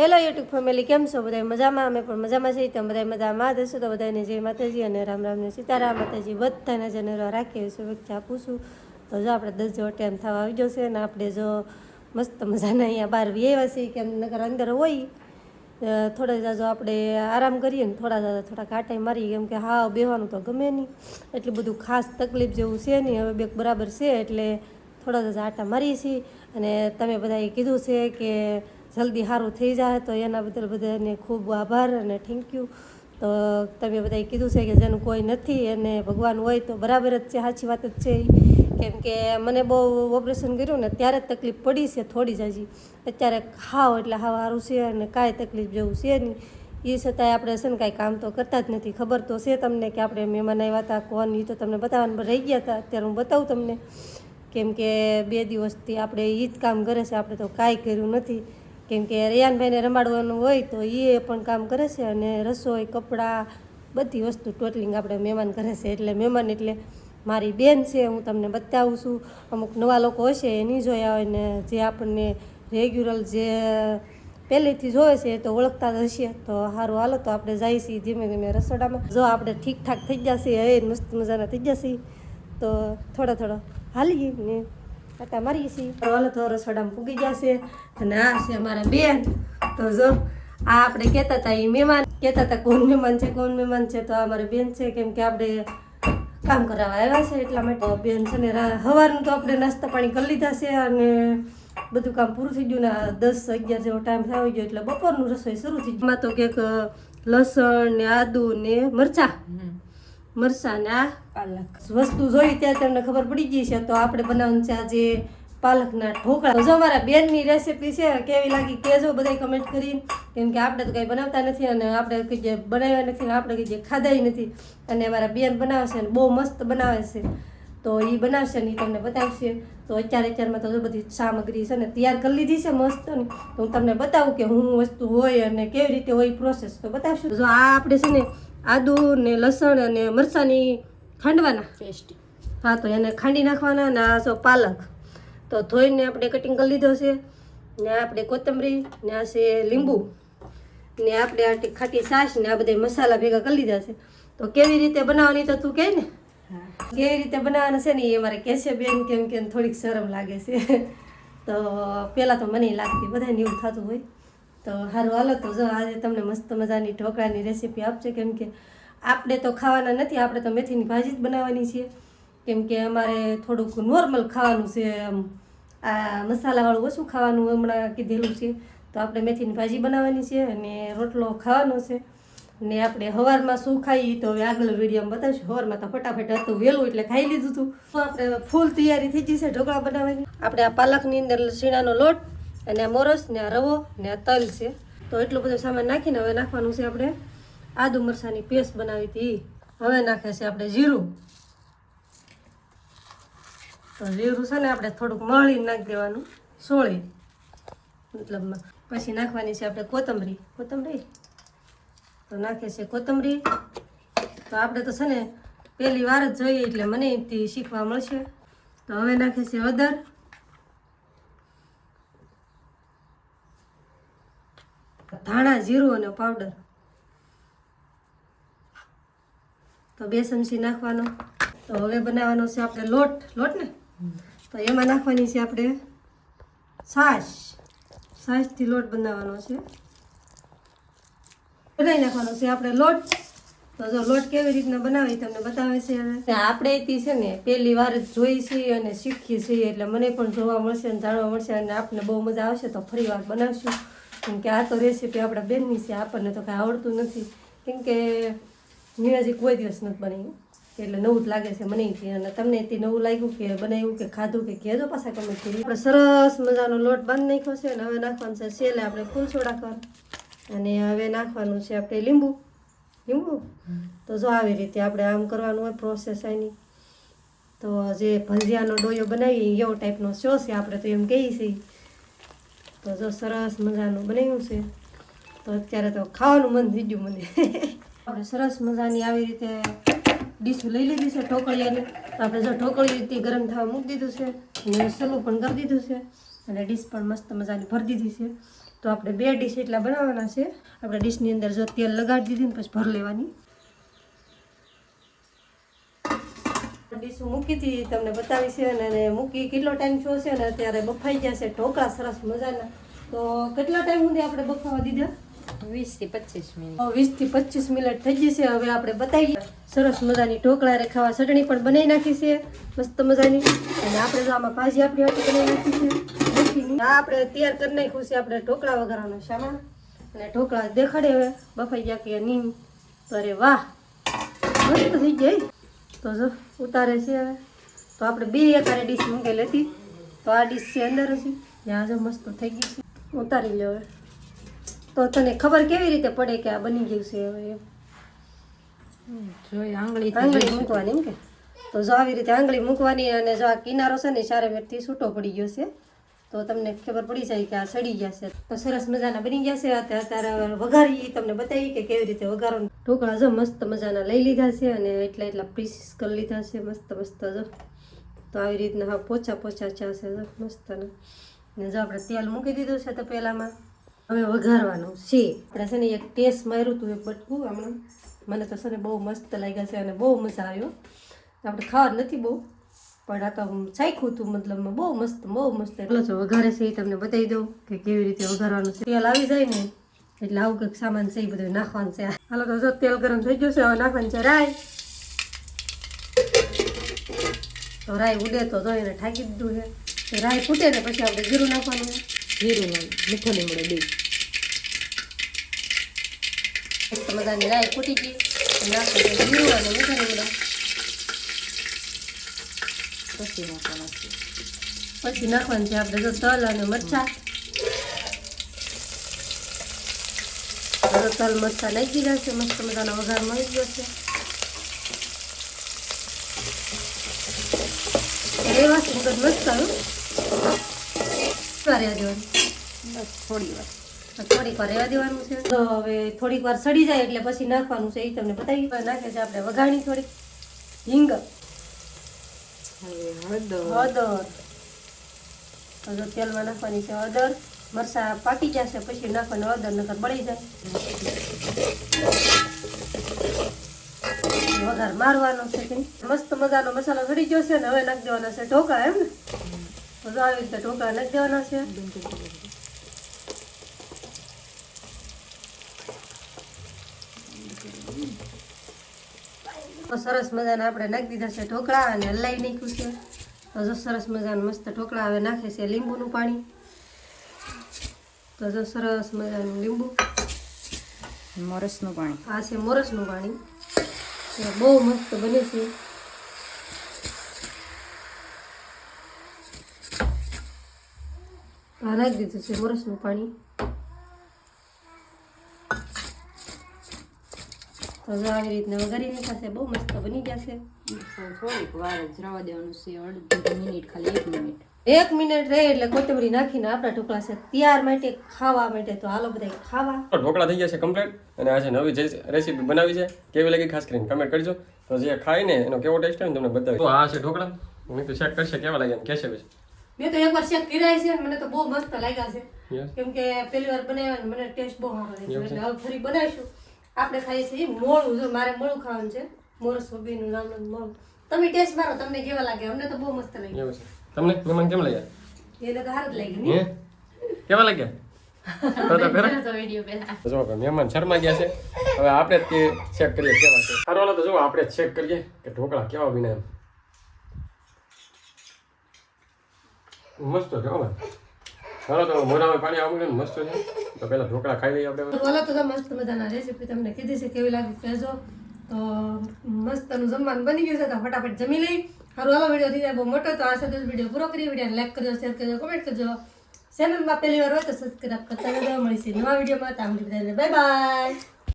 Hello YouTube family, કેમ છો બધા? મજામાં? અમે પણ મજામાં છીએ. તમે બધા મજામાં હશો તો બધાને જય માતાજી અને રામ રામને સીતારામ. માતાજી બધાને જનરો રાખીએ શુભેચ્છા આપું છું. તો જો આપણે 10 જેવો ટાઈમ થવા આવી જશે અને આપણે જો મસ્ત મજાના અહીંયા બહાર વ્યવા છીએ, કેમ નગર અંદર હોય થોડા જાજો આપણે આરામ કરીએ ને થોડા કાંટા મારીએ, કેમ કે હા બેવાનું તો ગમે નહીં, એટલું બધું ખાસ તકલીફ જેવું છે નહીં. હવે બેક બરાબર છે એટલે થોડા જાજા આટા મારીએ છીએ. અને તમે બધાએ કીધું છે કે જલ્દી સારું થઈ જાય, તો એના બદલ બધાને ખૂબ આભાર અને થેન્ક યુ. તો તમે બધાએ કીધું છે કે જેનું કોઈ નથી અને ભગવાન હોય તો બરાબર જ છે, સાચી વાત જ છે. કેમ કે મને બહુ ઓપરેશન કર્યું ને ત્યારે જ તકલીફ પડી છે થોડી જ. હજી અત્યારે ખાવ એટલે સારું છે અને કાંઈ તકલીફ જેવું છે નહીં. એ છતાંય આપણે છે ને કાંઈ કામ તો કરતા જ નથી. ખબર તો છે તમને કે આપણે મહેમાન આવ્યા હતા કોણ, એ તો તમને બતાવવાનું રહી ગયા હતા. અત્યારે હું બતાવું તમને, કેમ કે 2 દિવસથી આપણે એ જ કામ કરે છે, આપણે તો કાંઈ કર્યું નથી. કેમ કે રેયાનભાઈને રમાડવાનું હોય તો એ પણ કામ કરે છે અને રસોઈ કપડાં બધી વસ્તુ ટોટલિંગ આપણે મહેમાન કરે છે. એટલે મહેમાન એટલે મારી બેન છે, હું તમને બતાવું છું. અમુક નવા લોકો હશે એ નહીં જોયા હોય ને જે આપણને રેગ્યુલર જે પહેલેથી જોવે છે એ તો ઓળખતા જ હશે. તો સારું, હાલો તો આપણે જઈએ છીએ ધીમે ધીમે રસોડામાં. જો આપણે ઠીકઠાક થઈ જશે, એ મસ્ત મજાના થઈ જશે. તો થોડો હાલીએ ને આટા મારીએ છીએ. હાલો તો રસોડામાં પૂગી જશે. અને આ છે અમારા બેન. તો જો આ આપણે કહેતા હતા એ મહેમાન, કહેતા હતા કોણ મહેમાન છે, તો આ અમારી બેન છે. કેમ કે આપણે કામ કરાવવા આવ્યા છે એટલા માટે બેન છે ને સવારનું તો આપણે નાસ્તા પાણી કરી લીધા છે અને બધું કામ પૂરું થઈ ગયું ને 10-11 જેવો ટાઈમ થઈ ગયો એટલે બપોરનું રસોઈ શરૂ થઈ ગયું. એમાં તો કંઈક લસણ ને આદુ ને મરચાં ને આ પાલક વસ્તુ જોઈ ત્યાં તમને ખબર પડી ગઈ છે. તો આપણે બનાવવાનું છે આજે પાલકના ઢોકળા. તો જો અમારા બેનની રેસીપી છે, કેવી લાગી કહેજો બધા કમેન્ટ કરીને. કેમ કે આપણે તો કંઈ બનાવતા નથી અને આપણે કંઈ જે બનાવ્યા નથી ને આપણે કંઈ જે ખાધાય નથી. અને અમારા બેન બનાવે છે ને બહુ મસ્ત બનાવે છે. તો એ બનાવશે ને એ તમને બતાવશે. તો અત્યારમાં તો બધી સામગ્રી છે ને તૈયાર કરી લીધી છે મસ્ત ને. તો હું તમને બતાવું કે હું વસ્તુ હોય અને કેવી રીતે હોય પ્રોસેસ તો બતાવશું. જો આ આપણે છે ને આદુ ને લસણ અને મરચાંની ખાંડવાના પેસ્ટ, હા તો એને ખાંડી નાખવાના. અને આ જો પાલક તો ધોઈને આપણે કટિંગ કરી લીધો છે. ને આપણે કોથમરી ને આ છે લીંબુ ને આપણે આ ખાટી છાશ ને આ બધા મસાલા ભેગા કરી લીધા છે. તો કેવી રીતે બનાવવાની તો તું કહે ને, કેવી રીતે બનાવવાના છે ને એ અમારે કહેશે બેન. કેમ કે થોડીક શરમ લાગે છે. તો પહેલાં તો મને લાગતી, બધાને એવું થતું હોય. તો સારું, હાલો તો જો આજે તમને મસ્ત મજાની ઢોકળાની રેસીપી આપશે. કેમ કે આપણે તો ખાવાના નથી, આપણે તો મેથીની ભાજી જ બનાવવાની છે. કેમ કે અમારે થોડુંક નોર્મલ ખાવાનું છે, આ મસાલાવાળું ઓછું ખાવાનું હમણાં કીધેલું છે. તો આપણે મેથીની ભાજી બનાવવાની છે અને રોટલો ખાવાનો છે. ને આપણે સવારમાં શું ખાઈએ તો હવે આગળ વિડીયોમાં બતાવીશું. સવારમાં તો ફટાફટ હતું વહેલું એટલે ખાઈ લીધું હતું. આપણે ફૂલ તૈયારી થઈ ગઈ છે ઢોકળા બનાવવાની. આપણે આ પાલકની અંદર શીણાનો લોટ અને આ મોરસ ને આ રવો ને આ તલ છે. તો એટલું બધું સામાન નાખીને હવે નાખવાનું છે આપણે આદુ મરચાંની પેસ્ટ બનાવી હતી. હવે નાખે છે આપણે જીરું. તો જીરું છે ને આપણે થોડુંક મળી નાખી દેવાનું, સોળી મતલબમાં. પછી નાખવાની છે આપણે કોથમરી તો નાખે છે કોથમરી. તો આપણે તો છે ને પહેલી વાર જ જોઈએ એટલે મને એથી શીખવા મળશે. તો હવે નાખે છે હળદર, ધાણા જીરું અને પાવડર. તો 2 ચમચી નાખવાનો. તો હવે બનાવવાનો છે આપણે લોટ ને. તો એમાં નાખવાની છે આપણે છાશથી લોટ બનાવવાનો છે. બનાવી નાખવાનો છે આપણે લોટ. તો જો લોટ કેવી રીતના બનાવી તમને બતાવે છે. હવે આપણે એથી છે ને પહેલી વાર જ જોઈ છીએ અને શીખીએ છીએ એટલે મને પણ જોવા મળશે અને જાણવા મળશે અને આપણને બહુ મજા આવશે. તો ફરી વાર બનાવશું. કેમ કે આ તો રેસીપી આપણા બેનની છે, આપણને તો કાંઈ આવડતું નથી. કેમ કે મેં હજી કોઈ દિવસ નથી બનાવ્યું એટલે નવું જ લાગે છે મને. અને તમને એથી નવું લાગ્યું કે બનાવ્યું કે ખાધું કે કહેજો પાછા કમેન્ટ કરી. આપણે સરસ મજાનો લોટ બાંધી નાખ્યો છે. અને હવે નાખવાનું છે સેલે આપણે ફૂલ સોડા કર. અને હવે નાખવાનું છે આપણે લીંબુ. તો જો આવી રીતે આપણે આમ કરવાનું હોય પ્રોસેસ આની. તો જે ભજીયાનો ડોયો બનાવી એવો ટાઈપનો શો છે, આપણે તો એમ કહીએ છીએ. તો જો સરસ મજાનું બનાવ્યું છે. તો અત્યારે તો ખાવાનું મન થઈ ગયું મને. આપણે સરસ મજાની આવી રીતે ડીશ લઈ લીધી છે ઢોકળિયાની. તો આપણે જો ઢોકળીથી ગરમ થવા મૂકી દીધું છે અને સલું પણ કરી દીધું છે અને ડીશ પણ મસ્ત મજાની ભરી દીધી છે. તો આપણે 2 ડીશ એટલા બનાવવાના છે. આપણે ડીશની અંદર જો તેલ લગાડી દીધી ને પછી ભર લેવાની. ડીશ મૂકી હતી તમને બતાવી છે અને મૂકી કેટલો ટાઈમ થયો છે ને અત્યારે બફાઈ ગયા છે ઢોકળા સરસ મજાના. તો કેટલા ટાઈમ સુધી આપણે બફાવા દીધા? 20 થી 25 મિનિટ. 20 થી 25 મિનિટ થઈ ગઈ છે. હવે આપણે બતાવીએ સરસ મજાની ઢોકળા રે ખાવા ચટણી પણ બનાવી નાખી છે મસ્ત મજાની. અને આપણે જો આમાં ભાજી આપણી હાથે બનાવી નાખી છે. આ આપણે તૈયાર કરી નાખ્યું છે આપણે ઢોકળા વઘારવાનો સામાન. અને ઢોકળા દેખાડે હવે બફાઈ ગયા કે નીમ. તો અરે વાહ મસ્ત થઈ જાય. તો જો ઉતારે છે હવે. તો આપણે 2 એકારે ડીશ મૂકી લેતી. તો આ ડીશ છે અંદર હજી ત્યાં જો મસ્ત થઈ ગઈ છે. ઉતારી લે હવે. તો તને ખબર કેવી રીતે પડે કે આ બની ગયું છે હવે? જોઈ આંગળી મૂકવાની એમ કે. તો જો આવી રીતે આંગળી મૂકવાની અને જો આ કિનારો છે ને ચારે મેરથી છૂટો પડી ગયો છે તો તમને ખબર પડી જાય કે આ સડી ગયા છે. તો સરસ મજાના બની ગયા છે. અત્યારે વઘારી તમને બતાવી કે કેવી રીતે વઘારો. ઢોકળા જો મસ્ત મજાના લઈ લીધા છે અને એટલા પીસીસ કરી લીધા છે મસ્ત મસ્ત જો. તો આવી રીતના હા પોચા પોચા ચા છે જો મસ્ત. ને જો આપણે તેલ મૂકી દીધું છે તો પહેલામાં હવે વઘારવાનું છે. આપણે છે ને એક ટેસ્ટ માર્યું હતું એક બટકું હમણાં. મને તો છે ને બહુ મસ્ત લાગ્યા છે અને બહુ મજા આવ્યો. આપણે ખાવા નથી બહુ પણ આ તો ચાખ્યું હતું મતલબ બહુ મસ્ત એટલો જો વઘારે છે એ તમને બતાવી દઉં કે કેવી રીતે વઘારવાનું છે. તેલ આવી જાય ને એટલે આવું કંઈક સામાન છે એ બધું નાખવાનું છે. હાલો તો જો તેલ ગરમ થઈ ગયું છે હવે નાખવાનું છે રાઈ. તો રાઈ ઉડે તો જોઈને ઠાકી દીધું છે. તો રાઈ ફૂટે ને પછી આપણે જીરું નાખવાનું છે. જીરું મીઠો લીમડો 2 મસ્ત મજાની રાઈ ફૂટી ગઈ. નાખવાનું જીરું અને મીઠો લીમડો. પછી નાખવાનું છે. પછી નાખવાનું છે આપણે જો તલ અને મરચાં. તલ મરચાં નાખી દીધા છે. મસ્ત મજાનો વઘાર મળી ગયો છે. રેવા છે મસ્ત આવ્યું. રહેવા દેવાનું બસ થોડી વાર રહેવા દેવાનું છે. તો હવે થોડીક વાર સડી જાય એટલે પછી નાખવાનું છે એ તમને બતાવી. નાખે છે આપણે વઘાણી થોડીક હિંગ, હળદર. તો જો તેલમાં નાખવાની છે હળદર. મરચાં પાકી જશે પછી નાખવાનું હળદર નકર બળી જાય. વઘાર મારવાનો છે કે મસ્ત મજાનો મસાલો સડી ગયો છે ને હવે નાખી દેવાના છે ઢોકળા એમ ને. તો જો આવી રીતે ઢોકળા નાખી દેવાના છે. તો સરસ મજાના આપણે નાખી દીધા છે ઢોકળા અને હલાવી નાખ્યું છે. તો જો સરસ મજાનું મસ્ત ઢોકળા હવે નાખે છે લીંબુનું પાણી. તો જો સરસ મજાનું લીંબુ, મોરસનું પાણી. આ છે મોરસનું પાણી. બહુ મસ્ત બને છે. આ નાખી દીધું છે મોરસનું પાણી. તો જો આવી રીતના વઘારી નાખ્યા છે. બહુ મસ્ત બની ગયા છે. થોડીક વાર જ રવા દેવાનું છે. અડધી મિનિટ, ખાલી 1 મિનિટ. 1 મિનિટ રહે એટલે કોથમરી નાખીને આપણા ઢોકળા છે તૈયાર માટે ખાવા માટે. તો હાલો બધા ખાવા. ઢોકળા થઈ ગયા છે કમ્પ્લીટ. અને આજે નવી જે રેસીપી બનાવી છે કેવી લાગી ખાસ કરીને કમેન્ટ કરજો. તો જે ખાય ને એનો કેવો ટેસ્ટ હોય ને તમને બતાવી. તો આ છે ઢોકળા. હું તો ચેક કરશે કેવા લાગ્યા કહેશે પછી. મેં તો એકવાર ચેક કર્યા છે મને તો બહુ મસ્ત લાગ્યા છે. કેમ કે પહેલી વાર બનાવ્યા મને ટેસ્ટ બહુ સારો લાગ્યો એટલે હવે ફરી બનાવીશું. આપણે ખાઈએ છીએ મોળું. જો મારે મોળું ખાવાનું છે. મોરસ બેનું નામનું મોળું. તમે ટેસ્ટ મારો તમને કેવા લાગે? અમને તો બહુ મસ્ત લાગ્યું. તમને મહેમાન કેમ લાગ્યા? એને તો હાર જ લાગી હે કેવા લાગ્યા? જો મહેમાન શર્મા ગયા છે. હવે આપણે જ ચેક કરીએ કેવા છે. સારું હાલો તો જો આપણે ચેક કરીએ કે ઢોકળા કેવા બન્યા એમ. મસ્ત છે હો ભાઈ. ચાલો તો મોઢામાં પાણી આવવું ને મસ્ત છે. તો પહેલા ઢોકળા ખાઈ લઈએ આપણે. બોલો તો મસ્ત મજાના રેસીપી તમને કીધી છે કેવી લાગી કહેજો. તો મસ્તનું જમવાનું બની ગયું છે તો ફટાફટ જમી લઈ. સારું હાલો વિડીયો થઈ જાય બહુ મોટો. તો આ સાથે વિડીયો પૂરો કરી. વિડીયોને લાઈક કરજો, શેર કરજો, કમેન્ટ કરજો. ચેનલમાં પહેલી વાર હોય તો સબસ્ક્રાઈબ કરતા રહેજો. મળીશું નવા વિડીયોમાં. ત્યાં સુધી બધાને બાય બાય.